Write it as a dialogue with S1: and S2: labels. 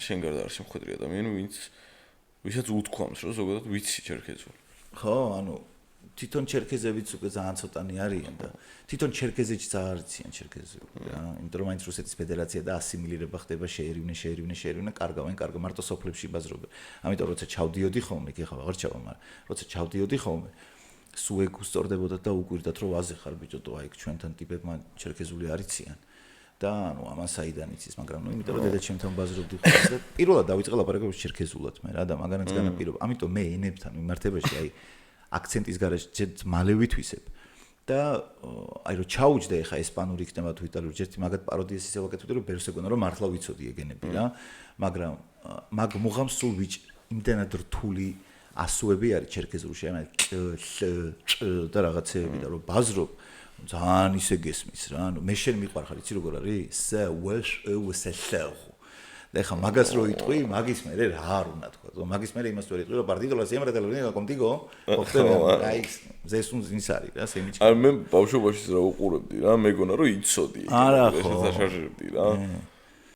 S1: შენ გარდა არ შემხედრი ადამიანი, ვისაც უთქვამს, რომ ზოგადად ვიცი ჩერქეზული.
S2: ხო, ანუ თვითონ ჩერქეზებიც უკვე ძალიან ცოტანი არიან და თვითონ ჩერქეზეჩიც არ არიციან ჩერქეზები რა, იმიტომ რომ მაინც რუსეთის ფედერაცია და ასიმილირება ხდება შეერივნე, კარგავენ, მარტო სოფლებში ბაზრობენ. ამიტომ როცა ჩავდიოდი ხოლმე, კი ხა აღარ ჩავა, მაგრამ როცა ჩავდიოდი ხოლმე, სულ ეგ უსწორდებოდა და უკვირდათ რომ ვაზე ხარ ბიჭო, თუ აი ჩვენთან ტიპებმა ჩერქეზული არიციან. და ანუ ამან საიდან იცის, მაგრამ ნუ იმიტომ რომ დედაჩემთან ბაზრობდი ხოლმე და პირველად დავიწყე ლაპარაკობს ჩერქეზულად მე რა და მაგანაც განაპირობა. ამიტომ მე ენებთან მიმართებაში აი აქცენტის გარეშე მალე ვითვისებ. და აი რომ ჩაუჯდე ხა ესპანური იქნება თუ იტალიური ერთი მაგათ პაროდიას ისე ვაკეთებდი რომ ბერს ეგონა რომ მართლა ვიცოდი ეგენები რა. მაგრამ მაგ მუღამს სულ ვიჭ იმდანად რთული ასოები არის ჩერქეზულში, აი და რაღაცეები და რომ ბაზრობ ძალიან ისე გესმის რა. ანუ მე შენ მიყვარხარ, იცი როგორ არის? სა ვეშ უსელხო. და ხა მაგას რო იტყვი, მაგის მერე რა არ უნდა თქვა. მაგის მერე იმას ვერ იტყვი, რომ პარტიდო la siempre te lo digo contigo. აი ზესუნს ის არის რა, სემიჩი.
S1: არ მე ბავშვობაში რა უყურებდი რა, მეგონა რომ იცოდი.
S2: არა ხო.
S1: ესეც აშარჟებდი რა.